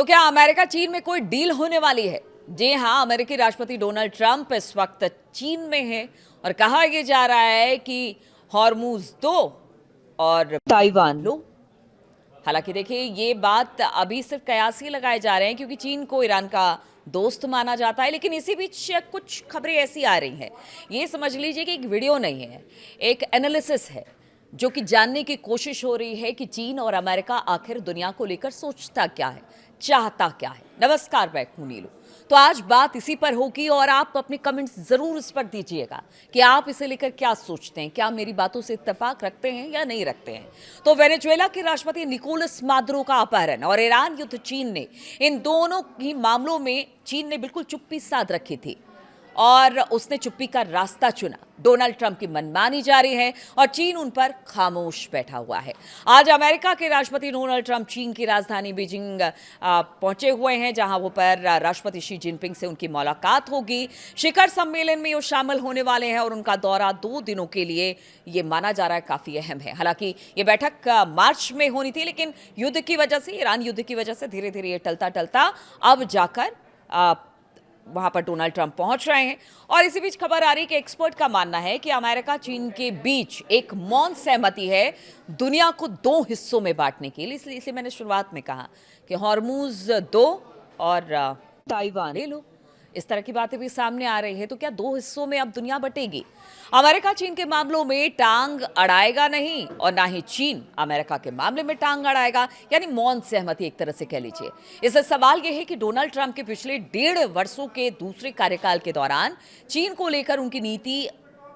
तो क्या अमेरिका चीन में कोई डील होने वाली है? जी हां, अमेरिकी राष्ट्रपति डोनाल्ड ट्रंप इस वक्त चीन में है और कहा यह जा रहा है कि हॉर्मूज दो और ताइवान लो। हालांकि देखिए, ये बात अभी सिर्फ कयास ही लगाए जा रहे हैं क्योंकि चीन को ईरान का दोस्त माना जाता है, लेकिन इसी बीच कुछ खबरें ऐसी आ रही हैं। ये समझ लीजिए कि एक वीडियो नहीं है, एक एनालिसिस है जो कि जानने की कोशिश हो रही है कि चीन और अमेरिका आखिर दुनिया को लेकर सोचता क्या है, चाहता क्या है। नमस्कार, मैं हूं नीलू। तो आज बात इसी पर होगी और आप अपने कमेंट्स जरूर इस पर दीजिएगा कि आप इसे लेकर क्या सोचते हैं, क्या मेरी बातों से इत्तेफाक रखते हैं या नहीं रखते हैं। तो वेनेजुएला के राष्ट्रपति निकोलस मादुरो का अपहरण और ईरान युद्ध चीन ने, इन दोनों ही मामलों में चीन ने बिल्कुल चुप्पी साध रखी थी और उसने चुप्पी का रास्ता चुना। डोनाल्ड ट्रंप की मनमानी जारी है और चीन उन पर खामोश बैठा हुआ है। आज अमेरिका के राष्ट्रपति डोनाल्ड ट्रंप चीन की राजधानी बीजिंग पहुंचे हुए हैं, जहां वो पर राष्ट्रपति शी जिनपिंग से उनकी मुलाकात होगी। शिखर सम्मेलन में वो शामिल होने वाले हैं और उनका दौरा 2 दिनों के लिए ये माना जा रहा है काफी अहम है। हालांकि ये बैठक मार्च में होनी थी, लेकिन युद्ध की वजह से, ईरान युद्ध की वजह से धीरे धीरे ये टलता टलता अब जाकर वहां पर डोनाल्ड ट्रंप पहुंच रहे हैं। और इसी बीच खबर आ रही है कि एक्सपर्ट का मानना है कि अमेरिका चीन के बीच एक मौन सहमति है दुनिया को 2 हिस्सों में बांटने के लिए। इसलिए मैंने शुरुआत में कहा कि हॉर्मूज दो और ताइवान ले लो। इस तरह की बातें भी सामने आ रही है। तो क्या 2 हिस्सों में अब दुनिया बटेगी? अमेरिका चीन के मामलों में टांग अड़ाएगा नहीं और ना ही चीन अमेरिका के मामले में टांग अड़ाएगा, यानी मौन सहमति एक तरह से कह लीजिए। इससे सवाल यह है कि डोनाल्ड ट्रंप के पिछले 1.5 वर्षों के दूसरे कार्यकाल के दौरान चीन को लेकर उनकी नीति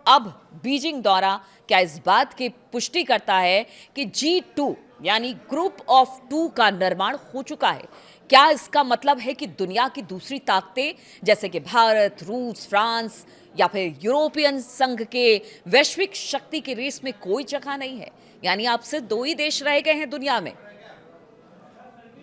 अब बीजिंग दौरा क्या इस बात की पुष्टि करता है कि G2 यानी ग्रुप ऑफ 2 का निर्माण हो चुका है? क्या इसका मतलब है कि दुनिया की दूसरी ताकतें जैसे कि भारत, रूस, फ्रांस या फिर यूरोपियन संघ के वैश्विक शक्ति की रेस में कोई जगह नहीं है? यानी अब सिर्फ 2 ही देश रह गए हैं दुनिया में।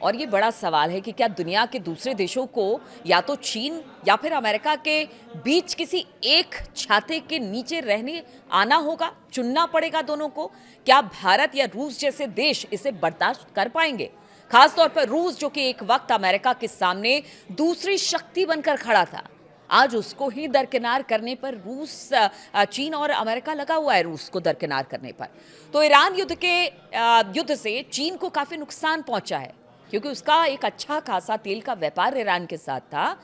और ये बड़ा सवाल है कि क्या दुनिया के दूसरे देशों को या तो चीन या फिर अमेरिका के बीच किसी एक छाते के नीचे रहने आना होगा, चुनना पड़ेगा दोनों को? क्या भारत या रूस जैसे देश इसे बर्दाश्त कर पाएंगे? खासतौर पर रूस, जो कि एक वक्त अमेरिका के सामने दूसरी शक्ति बनकर खड़ा था, आज उसको ही दरकिनार करने पर चीन और अमेरिका लगा हुआ है रूस को दरकिनार करने पर। तो ईरान युद्ध से चीन को काफी नुकसान पहुंचा है क्योंकि उसका एक अच्छा खासा तेल का व्यापार ईरान के साथ था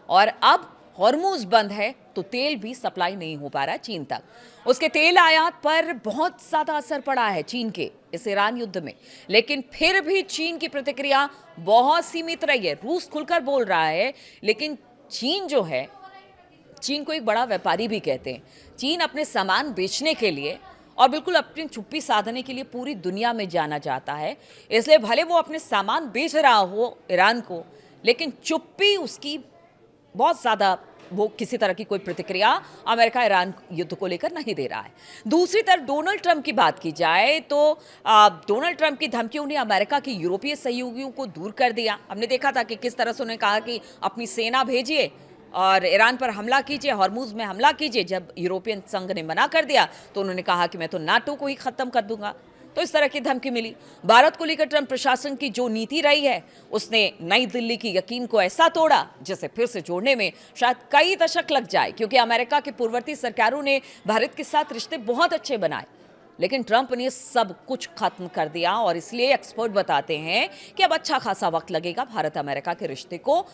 और अब हॉर्मूज बंद है तो तेल भी सप्लाई नहीं हो पा रहा चीन तक। उसके तेल आयात पर बहुत ज्यादा असर पड़ा है चीन के इस ईरान युद्ध में, लेकिन फिर भी चीन की प्रतिक्रिया बहुत सीमित रही है। रूस खुलकर बोल रहा है, लेकिन चीन जो है, चीन को एक बड़ा व्यापारी भी कहते हैं। चीन अपने सामान बेचने के लिए और बिल्कुल अपनी चुप्पी साधने के लिए पूरी दुनिया में जाना जाता है। इसलिए भले वो अपने सामान बेच रहा हो ईरान को, लेकिन चुप्पी उसकी बहुत ज़्यादा, वो किसी तरह की कोई प्रतिक्रिया अमेरिका ईरान युद्ध को लेकर नहीं दे रहा है। दूसरी तरफ डोनाल्ड ट्रंप की बात की जाए तो डोनाल्ड ट्रंप की धमकियों ने अमेरिका के यूरोपीय सहयोगियों को दूर कर दिया। हमने देखा था कि किस तरह से उन्होंने कहा कि अपनी सेना भेजिए और ईरान पर हमला कीजिए, हॉर्मूज में हमला कीजिए। जब यूरोपियन संघ ने मना कर दिया तो उन्होंने कहा कि मैं तो नाटो को ही खत्म कर दूंगा। तो इस तरह की धमकी मिली। भारत को लेकर ट्रंप प्रशासन की जो नीति रही है, उसने नई दिल्ली की यकीन को ऐसा तोड़ा जिसे फिर से जोड़ने में शायद कई दशक लग जाए, क्योंकि अमेरिका के पूर्ववर्ती सरकारों ने भारत के साथ रिश्ते बहुत अच्छे बनाए, लेकिन ट्रंप ने सब कुछ खत्म कर दिया। और इसलिए एक्सपर्ट बताते हैं कि अब अच्छा खासा वक्त लगेगा भारत अमेरिका के रिश्ते को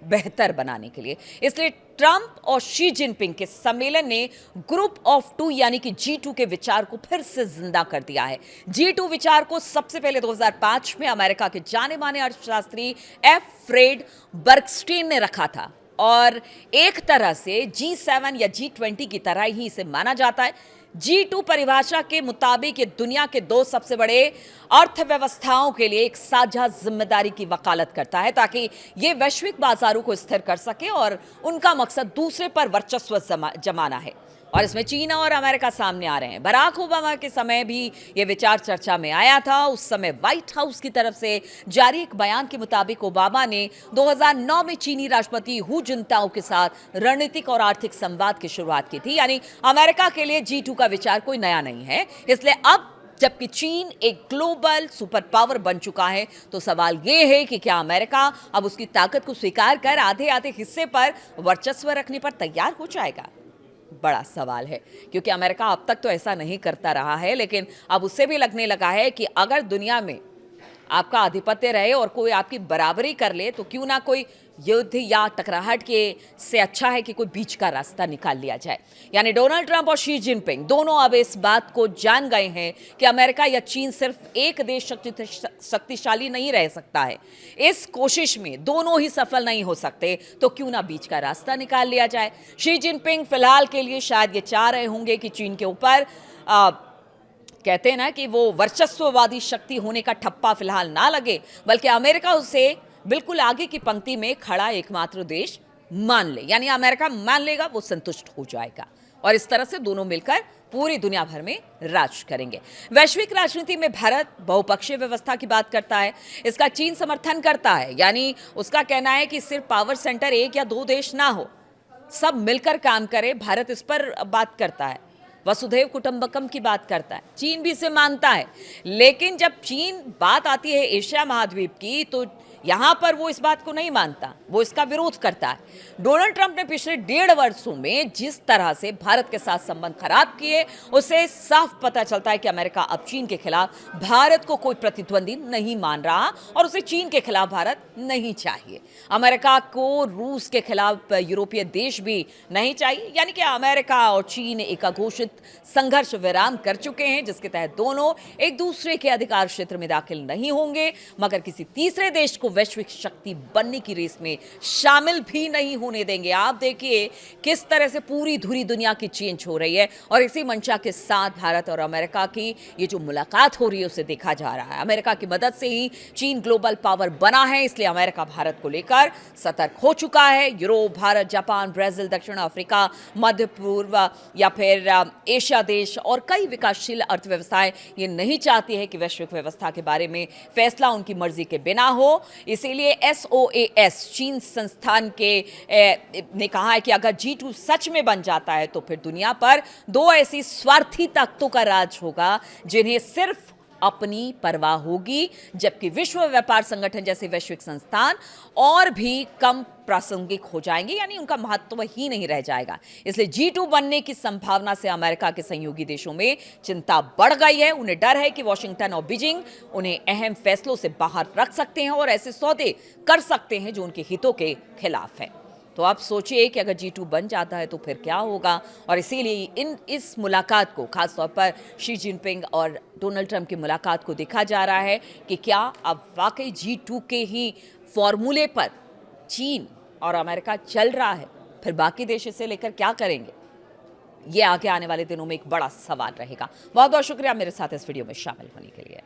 बेहतर बनाने के लिए। इसलिए ट्रंप और शी जिनपिंग के सम्मेलन ने ग्रुप ऑफ 2 यानी कि G2 के विचार को फिर से जिंदा कर दिया है। G2 विचार को सबसे पहले 2005 में अमेरिका के जाने माने अर्थशास्त्री एफ फ्रेड बर्गस्टीन ने रखा था और एक तरह से G7 या G20 की तरह ही इसे माना जाता है। G2 परिभाषा के मुताबिक ये दुनिया के 2 सबसे बड़े अर्थव्यवस्थाओं के लिए एक साझा जिम्मेदारी की वकालत करता है ताकि ये वैश्विक बाजारों को स्थिर कर सके और उनका मकसद दूसरे पर वर्चस्व जमाना है। और इसमें चीन और अमेरिका सामने आ रहे हैं। बराक ओबामा के समय भी ये विचार चर्चा में आया था। उस समय व्हाइट हाउस की तरफ से जारी एक बयान के मुताबिक ओबामा ने 2009 में चीनी राष्ट्रपति हू जिनताओ के साथ रणनीतिक और आर्थिक संवाद की शुरुआत की थी। यानी अमेरिका के लिए G2 का विचार कोई नया नहीं है। इसलिए अब जबकि चीन एक ग्लोबल सुपर पावर बन चुका है। तो सवाल यह है कि क्या अमेरिका अब उसकी ताकत को स्वीकार कर आधे आधे हिस्से पर वर्चस्व रखने पर तैयार हो जाएगा? बड़ा सवाल है, क्योंकि अमेरिका अब तक तो ऐसा नहीं करता रहा है, लेकिन अब उससे भी लगने लगा है कि अगर दुनिया में आपका आधिपत्य रहे और कोई आपकी बराबरी कर ले तो क्यों ना कोई युद्ध या टकराहट के से अच्छा है कि कोई बीच का रास्ता निकाल लिया जाए। यानी डोनाल्ड ट्रंप और शी जिनपिंग दोनों अब इस बात को जान गए हैं कि अमेरिका या चीन सिर्फ एक देश शक्तिशाली नहीं रह सकता है। इस कोशिश में दोनों ही सफल नहीं हो सकते, तो क्यों ना बीच का रास्ता निकाल लिया जाए। शी जिनपिंग फिलहाल के लिए शायद ये चाह रहे होंगे कि चीन के ऊपर कहते हैं ना कि वो वर्चस्ववादी शक्ति होने का ठप्पा फिलहाल ना लगे, बल्कि अमेरिका उसे बिल्कुल आगे की पंक्ति में खड़ा एकमात्र देश मान ले। यानी अमेरिका मान लेगा, वो संतुष्ट हो जाएगा और इस तरह से दोनों मिलकर पूरी दुनिया भर में राज करेंगे। वैश्विक राजनीति में भारत बहुपक्षीय व्यवस्था की बात करता है, इसका चीन समर्थन करता है। यानी उसका कहना है कि सिर्फ पावर सेंटर एक या दो देश ना हो, सब मिलकर काम करे। भारत इस पर बात करता है, वसुधैव कुटुंबकम की बात करता है। चीन भी इसे मानता है, लेकिन जब चीन बात आती है एशिया महाद्वीप की तो यहां पर वो इस बात को नहीं मानता, वो इसका विरोध करता है। डोनाल्ड ट्रंप ने पिछले 1.5 वर्षों में जिस तरह से भारत के साथ संबंध खराब किए, उससे साफ पता चलता है कि अमेरिका अब चीन के खिलाफ भारत को कोई प्रतिद्वंदी नहीं मान रहा और उसे चीन के खिलाफ भारत नहीं चाहिए। अमेरिका को रूस के खिलाफ यूरोपीय देश भी नहीं चाहिए। यानी कि अमेरिका और चीन एक अघोषित संघर्ष विराम कर चुके हैं, जिसके तहत दोनों एक दूसरे के अधिकार क्षेत्र में दाखिल नहीं होंगे, मगर किसी तीसरे देश को वैश्विक शक्ति बनने की रेस में शामिल भी नहीं होने देंगे। आप देखिए किस तरह से पूरी धुरी दुनिया की चेंज हो रही है और इसी मंशा के साथ भारत और अमेरिका की ये जो मुलाकात हो रही है उसे देखा जा रहा है। अमेरिका की मदद से ही चीन ग्लोबल पावर बना है, इसलिए अमेरिका भारत को लेकर सतर्क हो चुका है। यूरोप, भारत, जापान, ब्राजील, दक्षिण अफ्रीका, मध्य पूर्व या फिर एशिया देश और कई विकासशील अर्थव्यवस्थाएं ये नहीं चाहती है कि वैश्विक व्यवस्था के बारे में फैसला उनकी मर्जी के बिना हो। इसीलिए SOAS चीन संस्थान के ने कहा है कि अगर G2 सच में बन जाता है तो फिर दुनिया पर दो ऐसी स्वार्थी ताकतों का राज होगा जिन्हें सिर्फ अपनी परवाह होगी, जबकि विश्व व्यापार संगठन जैसे वैश्विक संस्थान और भी कम प्रासंगिक हो जाएंगे, यानी उनका महत्व ही नहीं रह जाएगा। इसलिए G2 बनने की संभावना से अमेरिका के सहयोगी देशों में चिंता बढ़ गई है। उन्हें डर है कि वॉशिंगटन और बीजिंग उन्हें अहम फैसलों से बाहर रख सकते हैं और ऐसे सौदे कर सकते हैं जो उनके हितों के खिलाफ है। तो आप सोचिए कि अगर G2 बन जाता है तो फिर क्या होगा। और इसीलिए इस मुलाकात को, खासतौर पर शी जिनपिंग और डोनाल्ड ट्रंप की मुलाकात को देखा जा रहा है कि क्या अब वाकई G2 के ही फॉर्मूले पर चीन और अमेरिका चल रहा है, फिर बाकी देश इसे लेकर क्या करेंगे, ये आगे आने वाले दिनों में एक बड़ा सवाल रहेगा। बहुत बहुत शुक्रिया मेरे साथ इस वीडियो में शामिल होने के लिए।